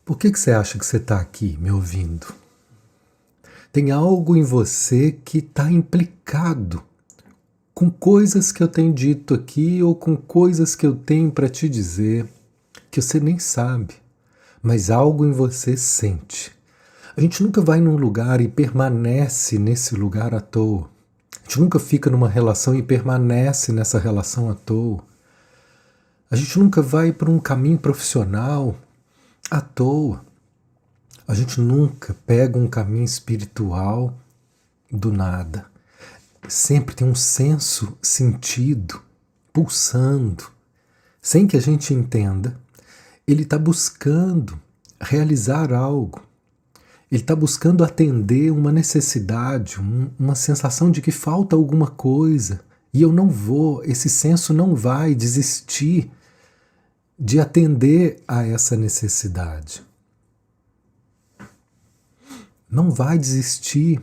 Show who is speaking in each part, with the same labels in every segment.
Speaker 1: Por que você acha que você está aqui me ouvindo? Tem algo em você que está implicado com coisas que eu tenho dito aqui ou com coisas que eu tenho para te dizer que você nem sabe, mas algo em você sente. A gente nunca vai num lugar e permanece nesse lugar à toa. A gente nunca fica numa relação e permanece nessa relação à toa. A gente nunca vai para um caminho profissional à toa. A gente nunca pega um caminho espiritual do nada. Sempre tem um senso sentido, pulsando, sem que a gente entenda. Ele está buscando realizar algo. Ele está buscando atender uma necessidade, uma sensação de que falta alguma coisa. E eu não vou, esse senso não vai desistir de atender a essa necessidade. Não vai desistir,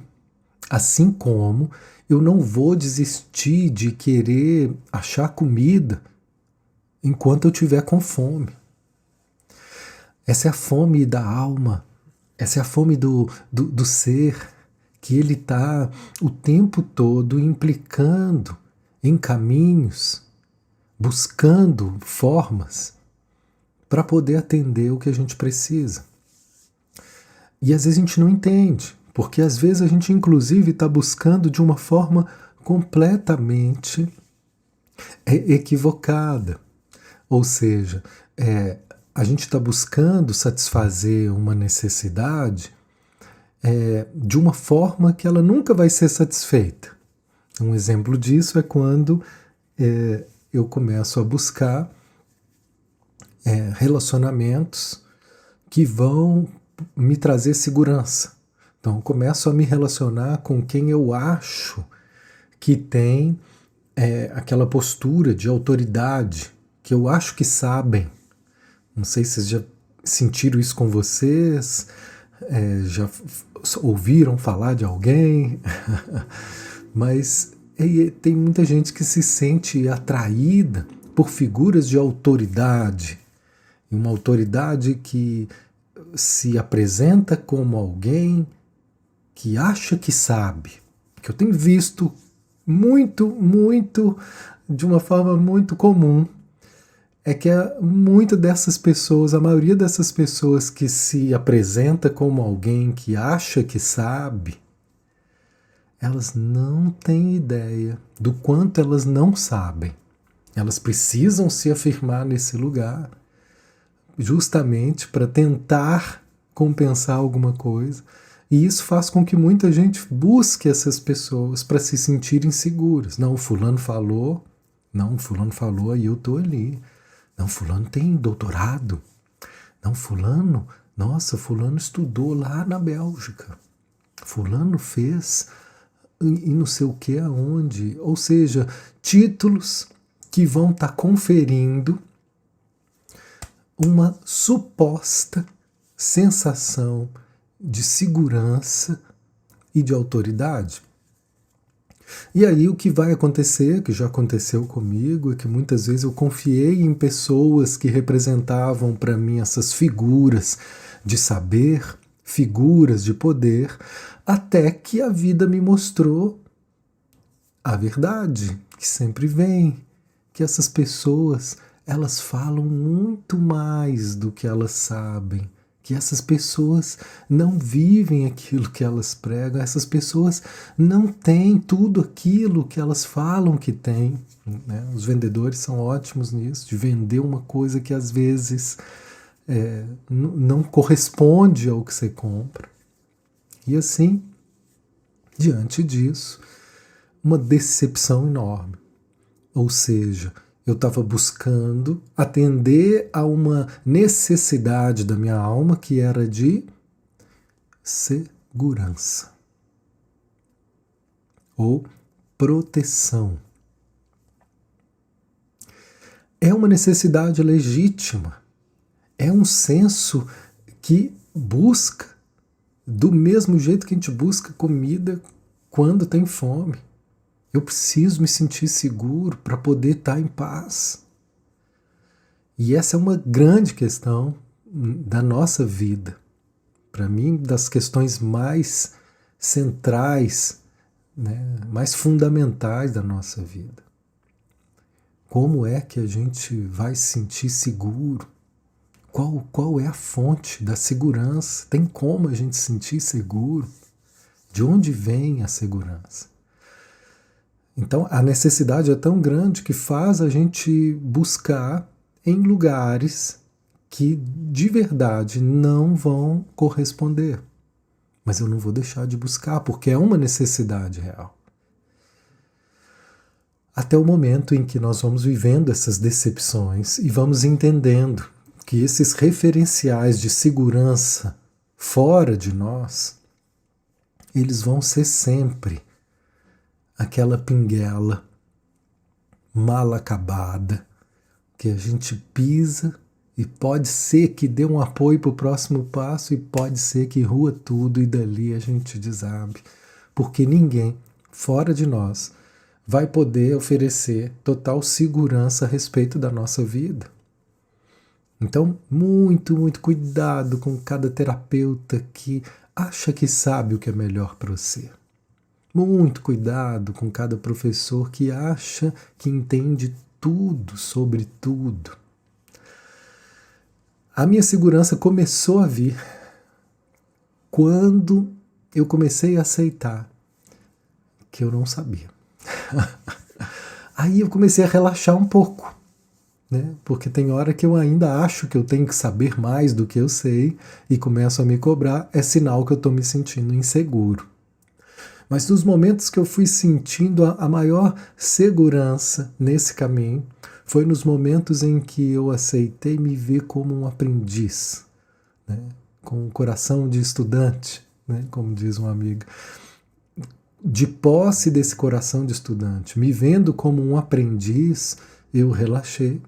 Speaker 1: assim como eu não vou desistir de querer achar comida enquanto eu estiver com fome. Essa é a fome da alma, essa é a fome do ser, que ele está o tempo todo implicando em caminhos, buscando formas para poder atender o que a gente precisa. E às vezes a gente não entende, porque às vezes a gente inclusive está buscando de uma forma completamente equivocada. Ou seja, a gente está buscando satisfazer uma necessidade de uma forma que ela nunca vai ser satisfeita. Um exemplo disso é quando eu começo a buscar relacionamentos que vão me trazer segurança. Então, eu começo a me relacionar com quem eu acho que tem aquela postura de autoridade, que eu acho que sabem. Não sei se vocês já sentiram isso com vocês, já ouviram falar de alguém, mas tem muita gente que se sente atraída por figuras de autoridade, uma autoridade que se apresenta como alguém que acha que sabe, que eu tenho visto muito, de uma forma muito comum, é que muitas dessas pessoas, a maioria dessas pessoas que se apresenta como alguém que acha que sabe, elas não têm ideia do quanto elas não sabem. Elas precisam se afirmar nesse lugar, justamente para tentar compensar alguma coisa. E isso faz com que muita gente busque essas pessoas para se sentirem seguras. Não, fulano falou, e eu estou ali. Não, fulano tem doutorado. Não, fulano estudou lá na Bélgica. Fulano fez e não sei o que aonde. Ou seja, títulos que vão estar conferindo uma suposta sensação de segurança e de autoridade. E aí o que vai acontecer, que já aconteceu comigo, é que muitas vezes eu confiei em pessoas que representavam para mim essas figuras de saber, figuras de poder, até que a vida me mostrou a verdade, que sempre vem, que essas pessoas, elas falam muito mais do que elas sabem, que essas pessoas não vivem aquilo que elas pregam, essas pessoas não têm tudo aquilo que elas falam que têm. Né? Os vendedores são ótimos nisso, de vender uma coisa que às vezes não corresponde ao que você compra. E assim, diante disso, uma decepção enorme. Ou seja, eu estava buscando atender a uma necessidade da minha alma que era de segurança ou proteção. É uma necessidade legítima, é um senso que busca do mesmo jeito que a gente busca comida quando tem fome. Eu preciso me sentir seguro para poder estar em paz. E essa é uma grande questão da nossa vida. Para mim, das questões mais centrais, né, mais fundamentais da nossa vida. Como é que a gente vai se sentir seguro? Qual é a fonte da segurança? Tem como a gente se sentir seguro? De onde vem a segurança? Então, a necessidade é tão grande que faz a gente buscar em lugares que de verdade não vão corresponder. Mas eu não vou deixar de buscar, porque é uma necessidade real. Até o momento em que nós vamos vivendo essas decepções e vamos entendendo que esses referenciais de segurança fora de nós, eles vão ser sempre aquela pinguela mal acabada que a gente pisa e pode ser que dê um apoio para o próximo passo e pode ser que rua tudo e dali a gente desabe, porque ninguém fora de nós vai poder oferecer total segurança a respeito da nossa vida. Então, muito cuidado com cada terapeuta que acha que sabe o que é melhor para você. Muito cuidado com cada professor que acha que entende tudo sobre tudo. A minha segurança começou a vir quando eu comecei a aceitar que eu não sabia. Aí eu comecei a relaxar um pouco, né? Porque tem hora que eu ainda acho que eu tenho que saber mais do que eu sei e começo a me cobrar, é sinal que eu estou me sentindo inseguro. Mas nos momentos que eu fui sentindo a maior segurança nesse caminho, foi nos momentos em que eu aceitei me ver como um aprendiz, né? Com um coração de estudante, né? Como diz um amigo. De posse desse coração de estudante, me vendo como um aprendiz, eu relaxei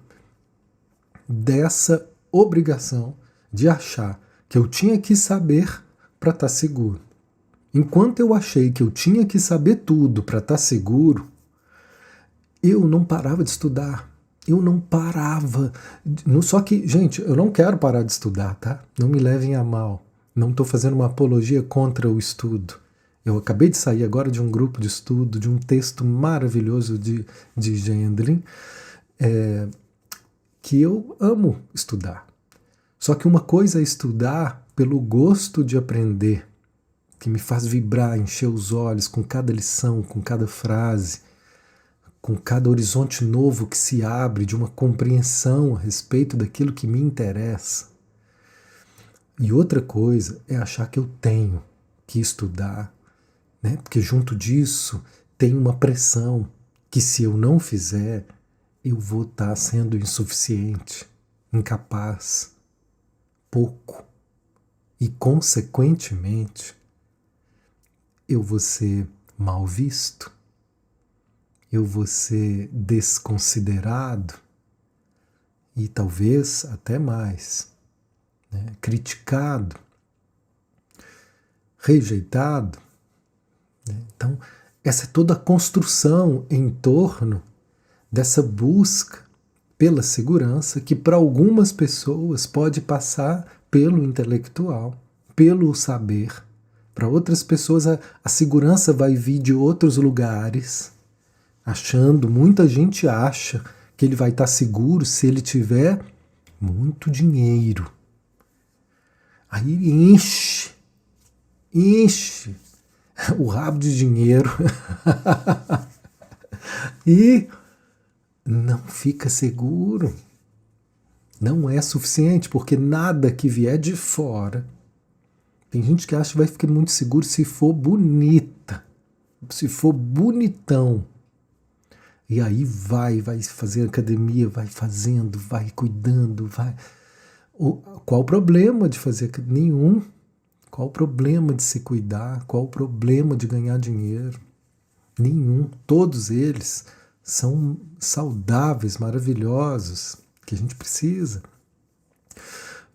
Speaker 1: dessa obrigação de achar que eu tinha que saber para estar seguro. Enquanto eu achei que eu tinha que saber tudo para estar seguro, eu não parava de estudar. Eu não parava. Só que, gente, eu não quero parar de estudar, tá? Não me levem a mal. Não estou fazendo uma apologia contra o estudo. Eu acabei de sair agora de um grupo de estudo, de um texto maravilhoso de Gendlin, que eu amo estudar. Só que uma coisa é estudar pelo gosto de aprender, que me faz vibrar, encher os olhos com cada lição, com cada frase, com cada horizonte novo que se abre de uma compreensão a respeito daquilo que me interessa. E outra coisa é achar que eu tenho que estudar, né? Porque junto disso tem uma pressão que se eu não fizer, eu vou estar sendo insuficiente, incapaz, pouco. E, consequentemente, eu vou ser mal visto, eu vou ser desconsiderado e talvez até mais, né? Criticado, rejeitado. Então, essa é toda a construção em torno dessa busca pela segurança que para algumas pessoas pode passar pelo intelectual, pelo saber. Para outras pessoas a segurança vai vir de outros lugares, muita gente acha que ele vai estar seguro se ele tiver muito dinheiro. Aí enche o rabo de dinheiro e não fica seguro. Não é suficiente, porque nada que vier de fora. Tem gente que acha que vai ficar muito seguro se for bonita, se for bonitão. E aí vai fazer academia, vai fazendo, vai cuidando, vai. Qual o problema de fazer? Nenhum. Qual o problema de se cuidar? Qual o problema de ganhar dinheiro? Nenhum. Todos eles são saudáveis, maravilhosos, que a gente precisa.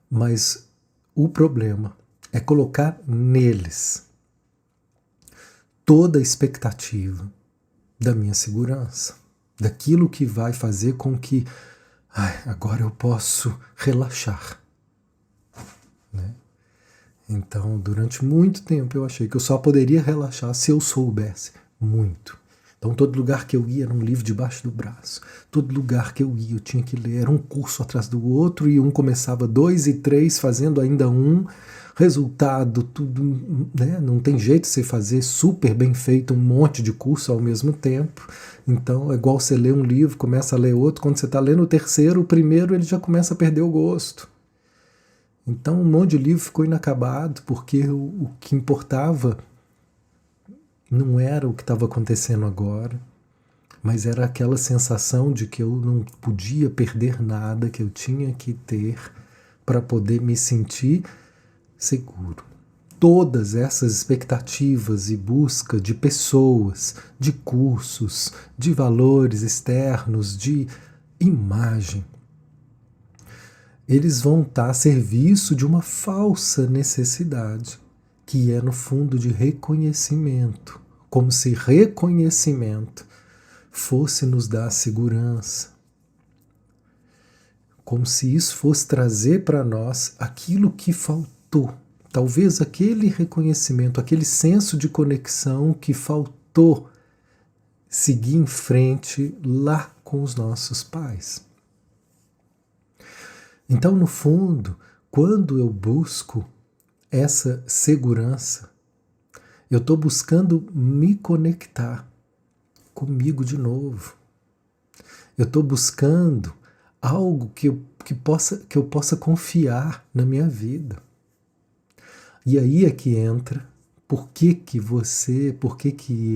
Speaker 1: Mas o problema é colocar neles toda a expectativa da minha segurança, daquilo que vai fazer com que agora eu posso relaxar. Então, durante muito tempo eu achei que eu só poderia relaxar se eu soubesse muito. Então, todo lugar que eu ia era um livro debaixo do braço. Todo lugar que eu ia eu tinha que ler. Era um curso atrás do outro e um começava 2 e 3, fazendo ainda um. Resultado, tudo, né? Não tem jeito de você fazer super bem feito um monte de curso ao mesmo tempo. Então, é igual você lê um livro, começa a ler outro. Quando você está lendo o terceiro, o primeiro ele já começa a perder o gosto. Então, um monte de livro ficou inacabado, porque o que importava não era o que estava acontecendo agora, mas era aquela sensação de que eu não podia perder nada, que eu tinha que ter para poder me sentir seguro. Todas essas expectativas e busca de pessoas, de cursos, de valores externos, de imagem, eles vão estar a serviço de uma falsa necessidade, que é no fundo de reconhecimento, como se reconhecimento fosse nos dar segurança, como se isso fosse trazer para nós aquilo que faltou. Talvez aquele reconhecimento, aquele senso de conexão que faltou seguir em frente lá com os nossos pais. Então, no fundo, quando eu busco essa segurança, eu estou buscando me conectar comigo de novo. Eu estou buscando algo que eu possa confiar na minha vida. E aí é que entra por que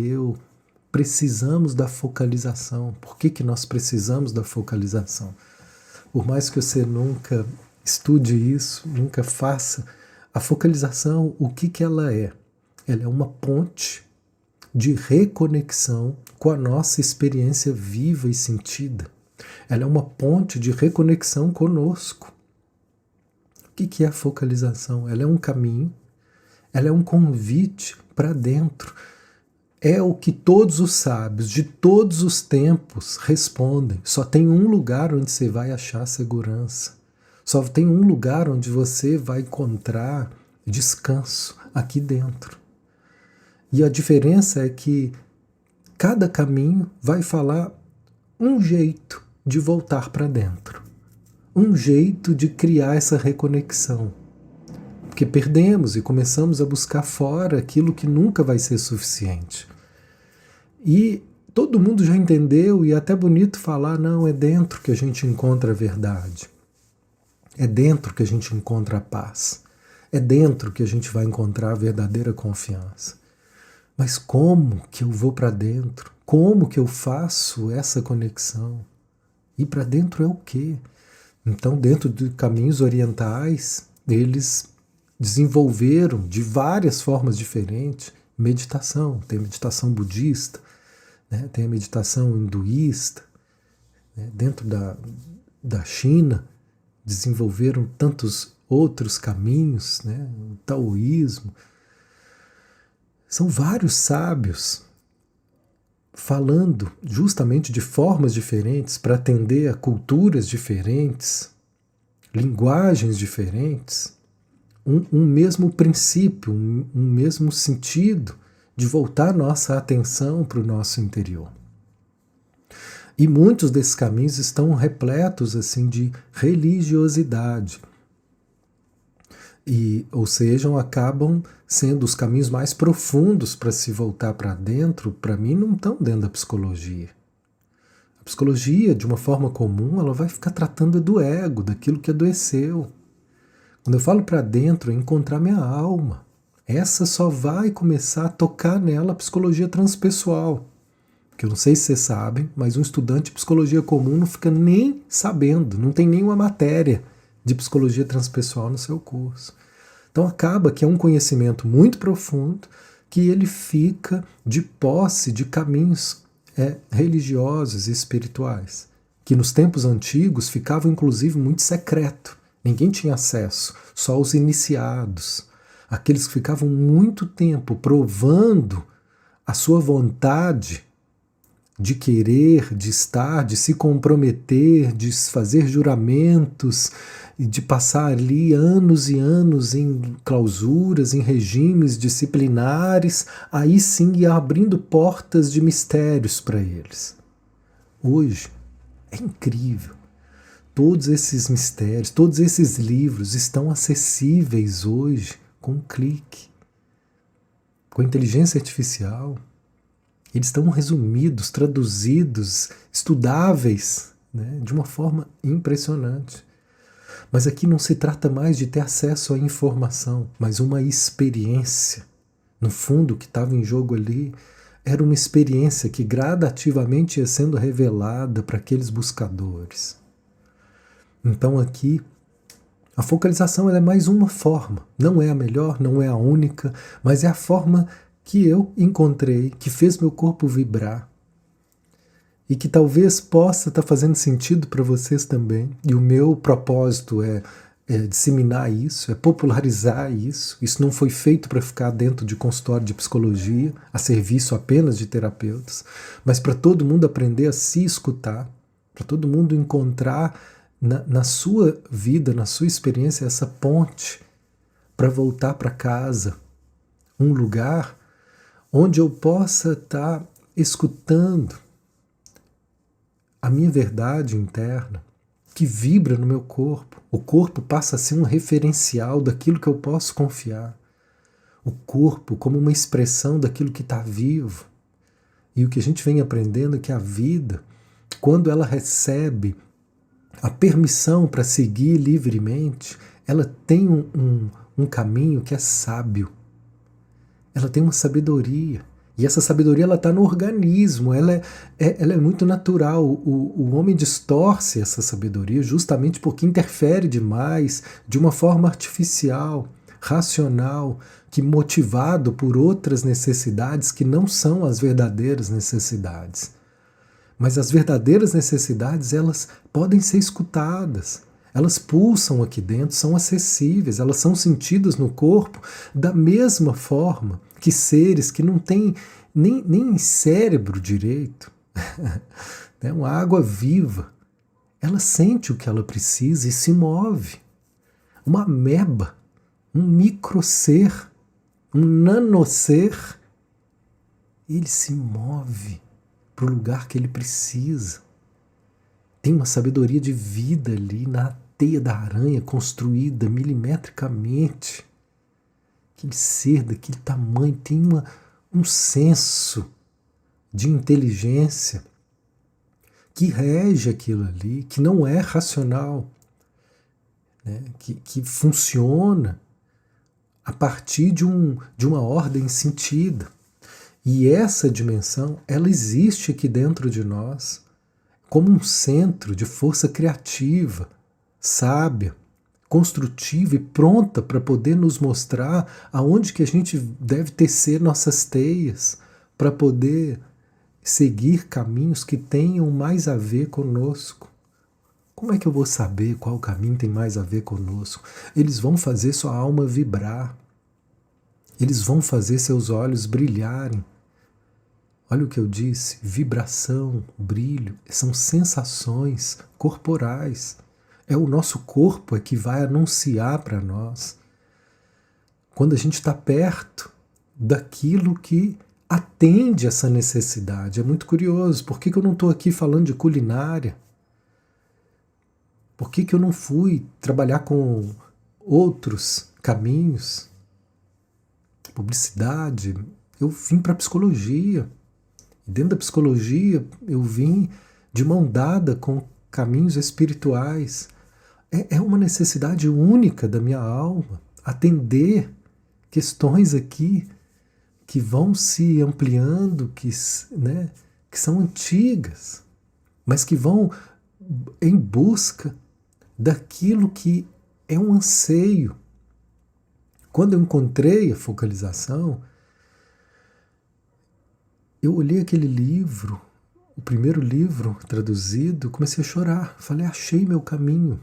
Speaker 1: eu precisamos da focalização. Por que nós precisamos da focalização? Por mais que você nunca estude isso, nunca faça, a focalização, o que ela é? Ela é uma ponte de reconexão com a nossa experiência viva e sentida. Ela é uma ponte de reconexão conosco. O que é a focalização? Ela é um caminho, ela é um convite para dentro. É o que todos os sábios de todos os tempos respondem. Só tem um lugar onde você vai achar segurança. Só tem um lugar onde você vai encontrar descanso, aqui dentro. E a diferença é que cada caminho vai falar um jeito de voltar para dentro. Um jeito de criar essa reconexão. Porque perdemos e começamos a buscar fora aquilo que nunca vai ser suficiente. E todo mundo já entendeu, e é até bonito falar, não, é dentro que a gente encontra a verdade. É dentro que a gente encontra a paz. É dentro que a gente vai encontrar a verdadeira confiança. Mas como que eu vou para dentro? Como que eu faço essa conexão? Ir para dentro é o quê? Então, dentro de caminhos orientais, eles desenvolveram de várias formas diferentes meditação. Tem a meditação budista, né? Tem a meditação hinduísta, né? Dentro da China desenvolveram tantos outros caminhos, né? O taoísmo. São vários sábios falando justamente de formas diferentes para atender a culturas diferentes, linguagens diferentes, um mesmo princípio, um mesmo sentido de voltar nossa atenção para o nosso interior. E muitos desses caminhos estão repletos assim de religiosidade. Ou seja, acabam sendo os caminhos mais profundos para se voltar para dentro, para mim, não estão dentro da psicologia. A psicologia, de uma forma comum, ela vai ficar tratando do ego, daquilo que adoeceu. Quando eu falo para dentro, é encontrar minha alma. Essa só vai começar a tocar nela a psicologia transpessoal. Que eu não sei se vocês sabem, mas um estudante de psicologia comum não fica nem sabendo, não tem nenhuma matéria de psicologia transpessoal no seu curso. Então acaba que é um conhecimento muito profundo que ele fica de posse de caminhos religiosos e espirituais, que nos tempos antigos ficavam inclusive muito secreto. Ninguém tinha acesso, só os iniciados, aqueles que ficavam muito tempo provando a sua vontade de querer, de estar, de se comprometer, de fazer juramentos de passar ali anos e anos em clausuras, em regimes disciplinares, aí sim ia abrindo portas de mistérios para eles. Hoje é incrível. Todos esses mistérios, todos esses livros estão acessíveis hoje com um clique. Com a inteligência artificial, eles estão resumidos, traduzidos, estudáveis, né, de uma forma impressionante. Mas aqui não se trata mais de ter acesso à informação, mas uma experiência. No fundo, o que estava em jogo ali era uma experiência que gradativamente ia sendo revelada para aqueles buscadores. Então aqui, a focalização ela é mais uma forma. Não é a melhor, não é a única, mas é a forma que eu encontrei, que fez meu corpo vibrar e que talvez possa estar fazendo sentido para vocês também. E o meu propósito é disseminar isso, é popularizar isso. Isso não foi feito para ficar dentro de consultório de psicologia, a serviço apenas de terapeutas, mas para todo mundo aprender a se escutar, para todo mundo encontrar na sua vida, na sua experiência, essa ponte para voltar para casa, um lugar onde eu possa estar escutando a minha verdade interna, que vibra no meu corpo. O corpo passa a ser um referencial daquilo que eu posso confiar. O corpo como uma expressão daquilo que está vivo. E o que a gente vem aprendendo é que a vida, quando ela recebe a permissão para seguir livremente, ela tem um caminho que é sábio. Ela tem uma sabedoria. E essa sabedoria está no organismo, ela é muito natural. O homem distorce essa sabedoria justamente porque interfere demais, de uma forma artificial, racional, que motivado por outras necessidades que não são as verdadeiras necessidades. Mas as verdadeiras necessidades, elas podem ser escutadas. Elas pulsam aqui dentro, são acessíveis, elas são sentidas no corpo da mesma forma que seres que não têm nem cérebro direito. Uma água viva, ela sente o que ela precisa e se move. Uma ameba, um microser, um nanoser, ele se move para o lugar que ele precisa. Tem uma sabedoria de vida ali na teia da aranha construída milimetricamente. Aquele ser daquele tamanho tem um senso de inteligência que rege aquilo ali, que não é racional, né? que funciona a partir de uma ordem sentida. E essa dimensão, ela existe aqui dentro de nós como um centro de força criativa, sábia, construtiva e pronta para poder nos mostrar aonde que a gente deve tecer nossas teias para poder seguir caminhos que tenham mais a ver conosco. Como é que eu vou saber qual caminho tem mais a ver conosco? Eles vão fazer sua alma vibrar. Eles vão fazer seus olhos brilharem. Olha o que eu disse, vibração, brilho, são sensações corporais. É o nosso corpo que vai anunciar para nós quando a gente está perto daquilo que atende essa necessidade. É muito curioso, por que eu não estou aqui falando de culinária? Por que eu não fui trabalhar com outros caminhos? Publicidade, eu vim para a psicologia. Dentro da psicologia, eu vim de mão dada com caminhos espirituais. É uma necessidade única da minha alma atender questões aqui que vão se ampliando, que são antigas, mas que vão em busca daquilo que é um anseio. Quando eu encontrei a focalização, eu olhei aquele livro, o primeiro livro traduzido, comecei a chorar. Falei, achei meu caminho.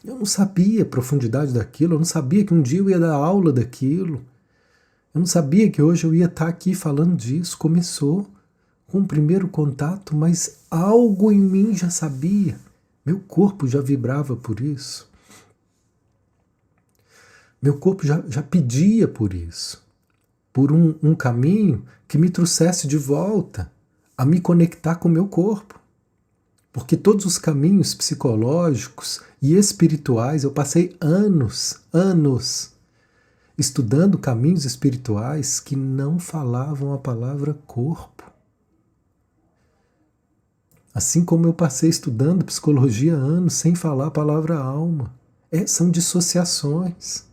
Speaker 1: Eu não sabia a profundidade daquilo, eu não sabia que um dia eu ia dar aula daquilo. Eu não sabia que hoje eu ia estar aqui falando disso. Começou com o primeiro contato, mas algo em mim já sabia. Meu corpo já vibrava por isso. Meu corpo já pedia por isso. Por um caminho que me trouxesse de volta a me conectar com o meu corpo. Porque todos os caminhos psicológicos e espirituais, eu passei anos estudando caminhos espirituais que não falavam a palavra corpo. Assim como eu passei estudando psicologia há anos sem falar a palavra alma. São dissociações.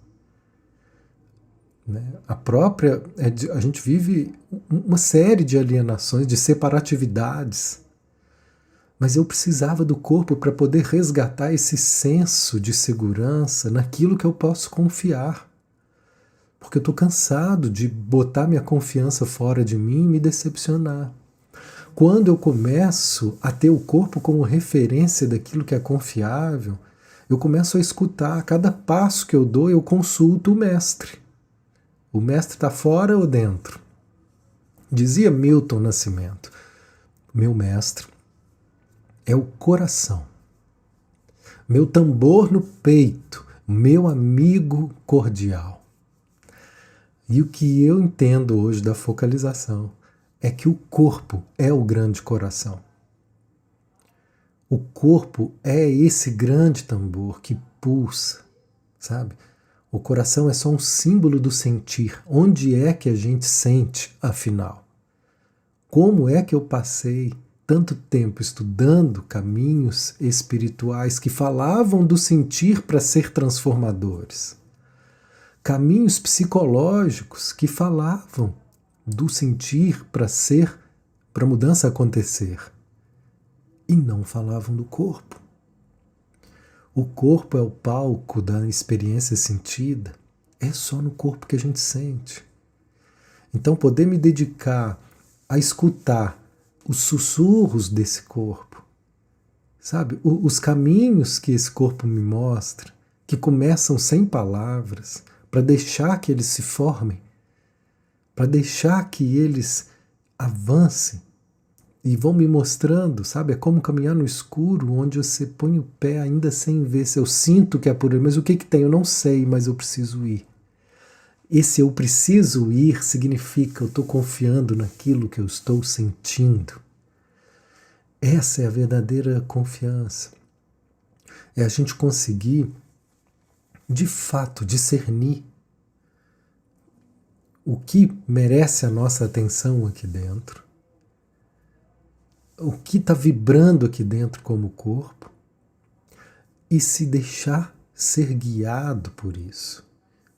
Speaker 1: Né? A gente vive uma série de alienações, de separatividades. Mas eu precisava do corpo para poder resgatar esse senso de segurança naquilo que eu posso confiar. Porque eu estou cansado de botar minha confiança fora de mim e me decepcionar. Quando eu começo a ter o corpo como referência daquilo que é confiável, eu começo a escutar. A cada passo que eu dou, eu consulto o mestre. O mestre está fora ou dentro? Dizia Milton Nascimento, meu mestre é o coração, meu tambor no peito, meu amigo cordial. E o que eu entendo hoje da focalização é que o corpo é o grande coração. O corpo é esse grande tambor que pulsa, sabe? O coração é só um símbolo do sentir. Onde é que a gente sente, afinal? Como é que eu passei tanto tempo estudando caminhos espirituais que falavam do sentir para ser transformadores? Caminhos psicológicos que falavam do sentir para a mudança acontecer. E não falavam do corpo. O corpo é o palco da experiência sentida. É só no corpo que a gente sente. Então, poder me dedicar a escutar os sussurros desse corpo, sabe? Os caminhos que esse corpo me mostra, que começam sem palavras, para deixar que eles se formem, para deixar que eles avancem e vão me mostrando, sabe? É como caminhar no escuro, onde você põe o pé ainda sem ver. Se eu sinto que é por aí, mas o que tem? Eu não sei, mas eu preciso ir. Esse eu preciso ir significa eu estou confiando naquilo que eu estou sentindo. Essa é a verdadeira confiança. É a gente conseguir, de fato, discernir o que merece a nossa atenção aqui dentro, o que está vibrando aqui dentro como corpo, e se deixar ser guiado por isso.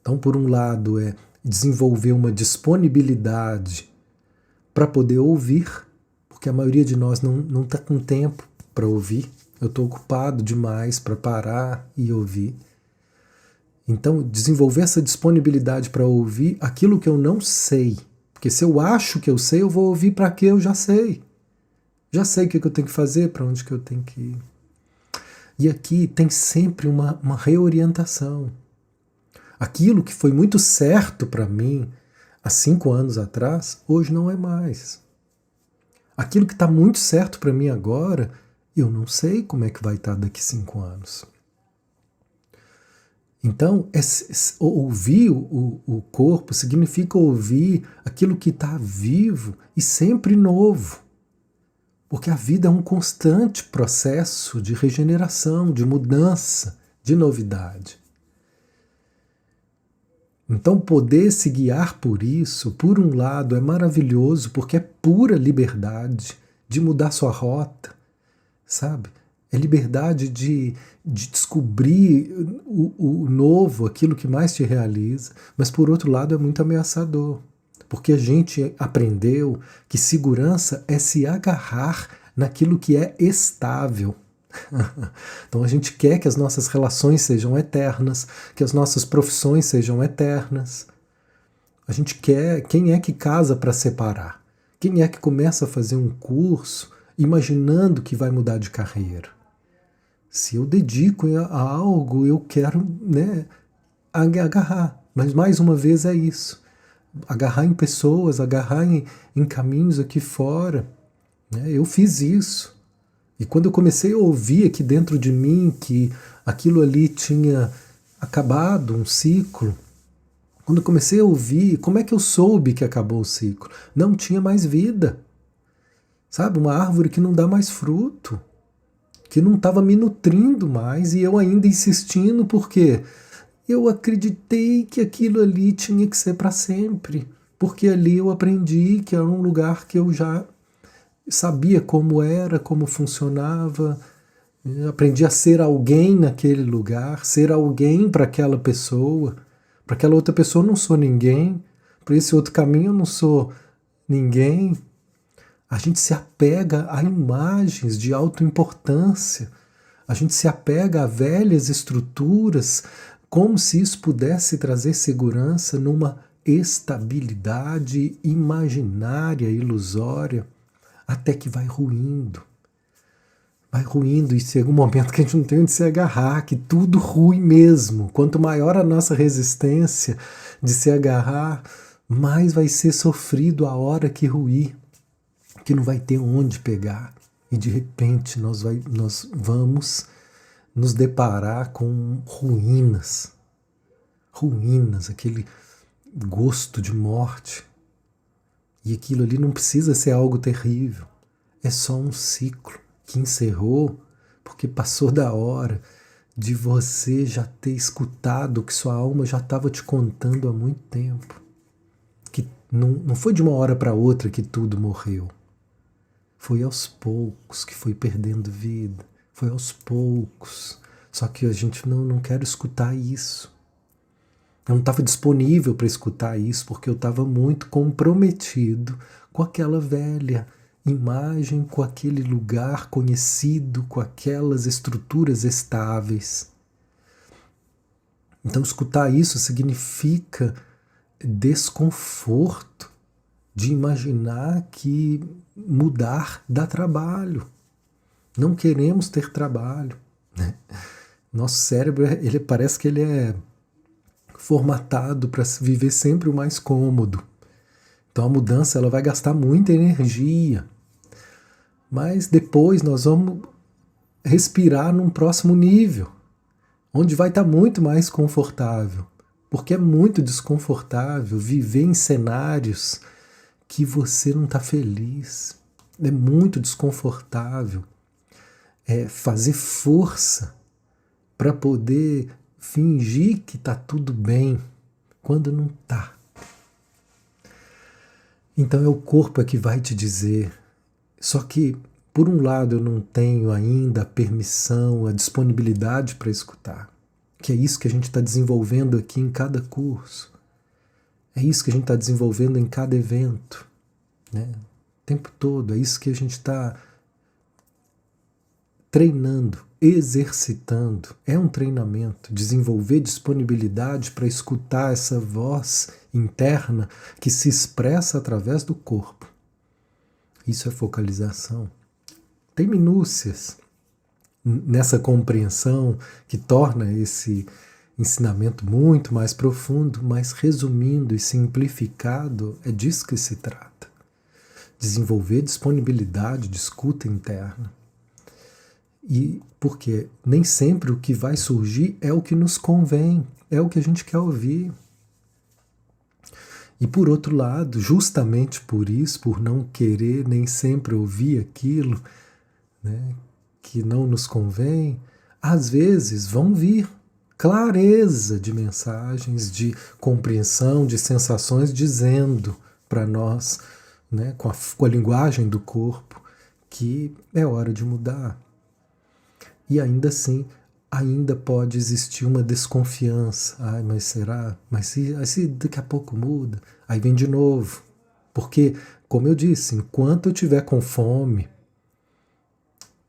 Speaker 1: Então, por um lado, é desenvolver uma disponibilidade para poder ouvir, porque a maioria de nós não está com tempo para ouvir. Eu estou ocupado demais para parar e ouvir. Então, desenvolver essa disponibilidade para ouvir aquilo que eu não sei. Porque se eu acho que eu sei, eu vou ouvir para que eu já sei. Já sei o que eu tenho que fazer, para onde que eu tenho que ir. E aqui tem sempre uma reorientação. Aquilo que foi muito certo para mim há 5 anos atrás, hoje não é mais. Aquilo que está muito certo para mim agora, eu não sei como é que vai estar daqui 5 anos. Então, ouvir o corpo significa ouvir aquilo que está vivo e sempre novo. Porque a vida é um constante processo de regeneração, de mudança, de novidade. Então, poder se guiar por isso, por um lado, é maravilhoso, porque é pura liberdade de mudar sua rota, sabe? É liberdade de descobrir o novo, aquilo que mais te realiza, mas, por outro lado, é muito ameaçador, porque a gente aprendeu que segurança é se agarrar naquilo que é estável. Então a gente quer que as nossas relações sejam eternas, que as nossas profissões sejam eternas. A gente quer. Quem é que casa para separar? Quem é que começa a fazer um curso imaginando que vai mudar de carreira? Se eu dedico a algo, eu quero, né, agarrar. Mas mais uma vez é isso. Agarrar em pessoas, agarrar em caminhos aqui fora. Né? Eu fiz isso. E quando eu comecei a ouvir aqui dentro de mim que aquilo ali tinha acabado, um ciclo, quando eu comecei a ouvir, como é que eu soube que acabou o ciclo? Não tinha mais vida. Sabe, uma árvore que não dá mais fruto, que não estava me nutrindo mais, e eu ainda insistindo, porque eu acreditei que aquilo ali tinha que ser para sempre, porque ali eu aprendi que era um lugar que eu já sabia como era, como funcionava, eu aprendi a ser alguém naquele lugar, ser alguém para aquela pessoa. Para aquela outra pessoa eu não sou ninguém, para esse outro caminho eu não sou ninguém. A gente se apega a imagens de autoimportância, a gente se apega a velhas estruturas, como se isso pudesse trazer segurança numa estabilidade imaginária, ilusória, até que vai ruindo. Vai ruindo e chega um momento que a gente não tem onde se agarrar, que tudo rui mesmo. Quanto maior a nossa resistência de se agarrar, mais vai ser sofrido a hora que ruir, que não vai ter onde pegar. E de repente nós vamos nos deparar com ruínas. Ruínas, aquele gosto de morte. E aquilo ali não precisa ser algo terrível. É só um ciclo que encerrou porque passou da hora de você já ter escutado o que sua alma já estava te contando há muito tempo. Que não foi de uma hora para outra que tudo morreu. Foi aos poucos que foi perdendo vida. Foi aos poucos. Só que a gente não quer escutar isso. Eu não estava disponível para escutar isso porque eu estava muito comprometido com aquela velha imagem, com aquele lugar conhecido, com aquelas estruturas estáveis. Então, escutar isso significa desconforto de imaginar que mudar dá trabalho. Não queremos ter trabalho, né? Nosso cérebro, ele parece que ele é formatado para viver sempre o mais cômodo. Então a mudança ela vai gastar muita energia. Mas depois nós vamos respirar num próximo nível, onde vai estar muito mais confortável. Porque é muito desconfortável viver em cenários que você não está feliz. É muito desconfortável fazer força para poder fingir que está tudo bem quando não está. Então é o corpo que vai te dizer. Só que, por um lado, eu não tenho ainda a permissão, a disponibilidade para escutar. Que é isso que a gente está desenvolvendo aqui em cada curso. É isso que a gente está desenvolvendo em cada evento, né? O tempo todo. É isso que a gente está treinando, exercitando. É um treinamento. Desenvolver disponibilidade para escutar essa voz interna que se expressa através do corpo. Isso é focalização. Tem minúcias nessa compreensão que torna esse ensinamento muito mais profundo, mas resumindo e simplificado, é disso que se trata. Desenvolver disponibilidade de escuta interna. E porque nem sempre o que vai surgir é o que nos convém, é o que a gente quer ouvir. E por outro lado, justamente por isso, por não querer nem sempre ouvir aquilo, né, que não nos convém, às vezes vão vir clareza de mensagens, de compreensão, de sensações dizendo para nós, né, com a linguagem do corpo, que é hora de mudar. E ainda assim, ainda pode existir uma desconfiança. Ai, mas será? Mas se daqui a pouco muda? Aí vem de novo. Porque, como eu disse, enquanto eu estiver com fome,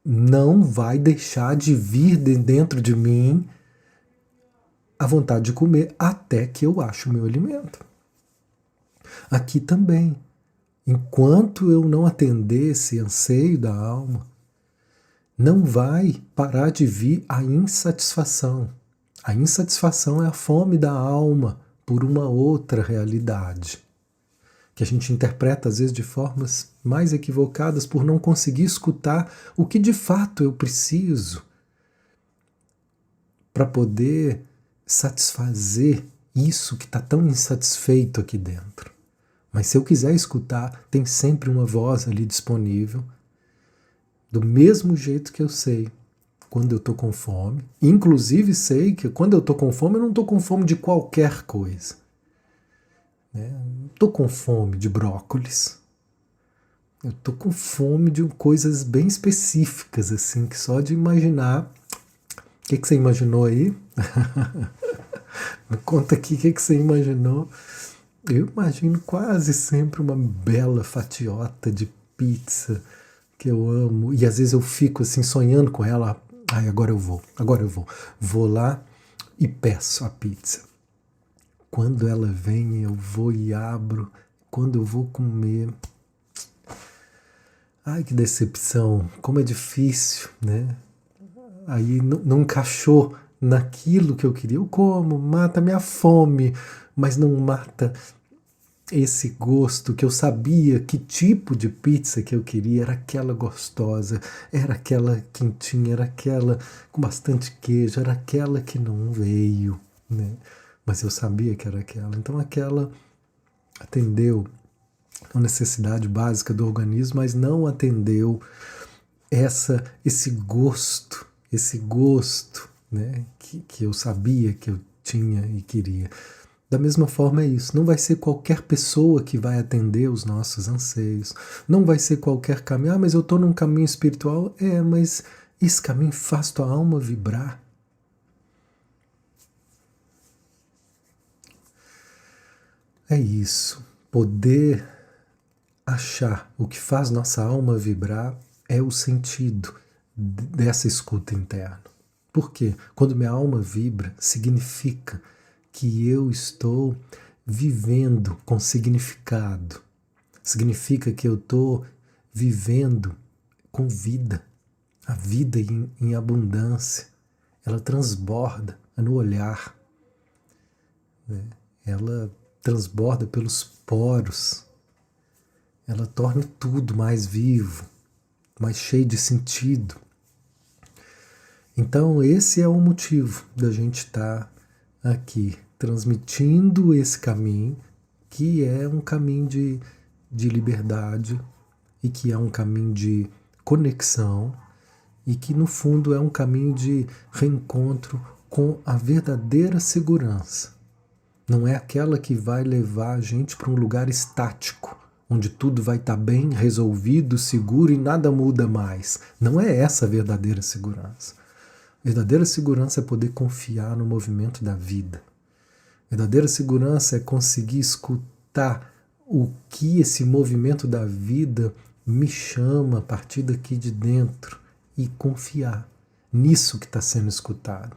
Speaker 1: não vai deixar de vir de dentro de mim a vontade de comer até que eu ache o meu alimento. Aqui também. Enquanto eu não atender esse anseio da alma, não vai parar de vir a insatisfação. A insatisfação é a fome da alma por uma outra realidade. que a gente interpreta às vezes de formas mais equivocadas por não conseguir escutar o que de fato eu preciso para poder satisfazer isso que está tão insatisfeito aqui dentro. Mas se eu quiser escutar, tem sempre uma voz ali disponível, do mesmo jeito que eu sei quando eu estou com fome. Inclusive sei que quando eu estou com fome, eu não estou com fome de qualquer coisa. Não estou com fome de brócolis. Eu estou com fome de coisas bem específicas, assim, que só de imaginar. O que você imaginou aí? Me conta aqui o que você imaginou. Eu imagino quase sempre uma bela fatiota de pizza que eu amo. E às vezes eu fico assim sonhando com ela. Ai, agora eu vou. Vou lá e peço a pizza. Quando ela vem, eu vou e abro. Quando eu vou comer... Ai, que decepção. Como é difícil, né? Aí não encaixou naquilo que eu queria. Eu como, mata minha fome, mas não mata esse gosto que eu sabia que tipo de pizza que eu queria. Era aquela gostosa, era aquela quentinha, era aquela com bastante queijo, era aquela que não veio, né? Mas eu sabia que era aquela. Então aquela atendeu a necessidade básica do organismo, mas não atendeu esse gosto, né, que eu sabia que eu tinha e queria. Da mesma forma é isso, não vai ser qualquer pessoa que vai atender os nossos anseios, não vai ser qualquer caminho, mas eu estou num caminho espiritual, mas esse caminho faz tua alma vibrar. É isso, poder achar o que faz nossa alma vibrar é o sentido dessa escuta interna. Por quê? Quando minha alma vibra, significa que eu estou vivendo com significado. Significa que eu estou vivendo com vida. A vida em abundância. Ela transborda no olhar. Né? Ela transborda pelos poros. Ela torna tudo mais vivo, mais cheio de sentido. Então esse é o motivo da gente estar aqui, transmitindo esse caminho, que é um caminho de liberdade, e que é um caminho de conexão, e que no fundo é um caminho de reencontro com a verdadeira segurança. Não é aquela que vai levar a gente para um lugar estático, onde tudo vai estar bem resolvido, seguro e nada muda mais. Não é essa a verdadeira segurança. A verdadeira segurança é poder confiar no movimento da vida. A verdadeira segurança é conseguir escutar o que esse movimento da vida me chama a partir daqui de dentro e confiar nisso que está sendo escutado.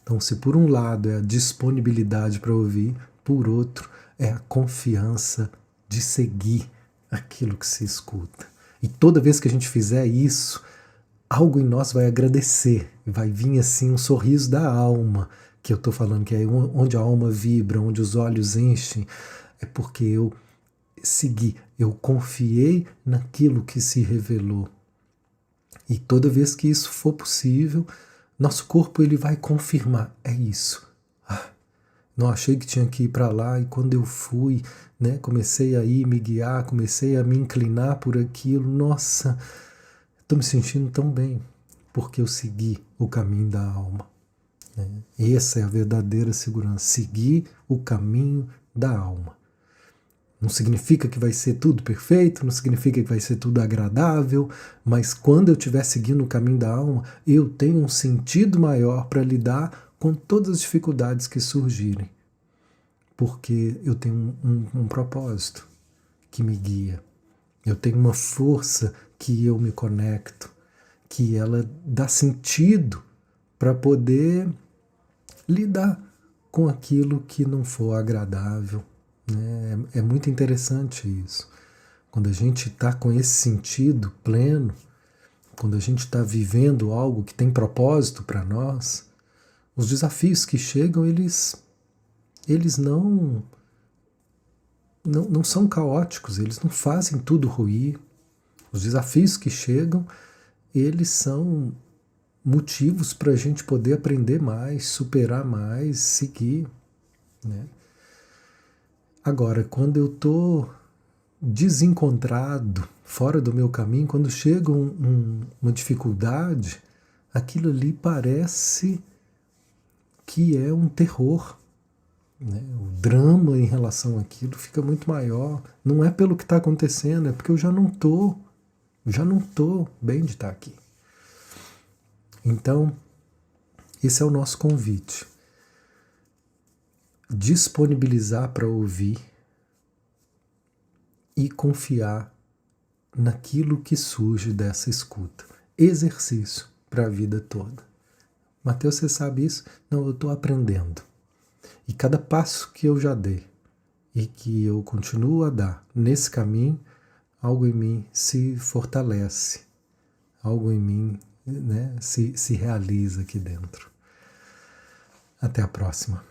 Speaker 1: Então, se por um lado é a disponibilidade para ouvir, por outro é a confiança de seguir aquilo que se escuta. E toda vez que a gente fizer isso, algo em nós vai agradecer, vai vir assim um sorriso da alma, que eu estou falando que é onde a alma vibra, onde os olhos enchem, é porque eu segui, eu confiei naquilo que se revelou. E toda vez que isso for possível, nosso corpo ele vai confirmar, é isso. Não achei que tinha que ir para lá, e quando eu fui, né, comecei a ir me guiar, comecei a me inclinar por aquilo, nossa, estou me sentindo tão bem, porque eu segui o caminho da alma. Né? Essa é a verdadeira segurança, seguir o caminho da alma. Não significa que vai ser tudo perfeito, não significa que vai ser tudo agradável, mas quando eu estiver seguindo o caminho da alma, eu tenho um sentido maior para lidar com todas as dificuldades que surgirem. Porque eu tenho um propósito que me guia. Eu tenho uma força que eu me conecto, que ela dá sentido para poder lidar com aquilo que não for agradável. Né? É muito interessante isso. Quando a gente está com esse sentido pleno, quando a gente está vivendo algo que tem propósito para nós, os desafios que chegam, eles não não são caóticos, eles não fazem tudo ruir. Os desafios que chegam, eles são motivos para a gente poder aprender mais, superar mais, seguir, né? Agora, quando eu estou desencontrado, fora do meu caminho, quando chega uma dificuldade, aquilo ali parece que é um terror, né? O drama em relação àquilo fica muito maior. Não é pelo que está acontecendo, é porque eu já não estou bem de estar aqui. Então, esse é o nosso convite. Disponibilizar para ouvir e confiar naquilo que surge dessa escuta. Exercício para a vida toda. Mateus, você sabe isso? Não, eu estou aprendendo. E cada passo que eu já dei e que eu continuo a dar nesse caminho, algo em mim se fortalece, algo em mim, né, se realiza aqui dentro. Até a próxima.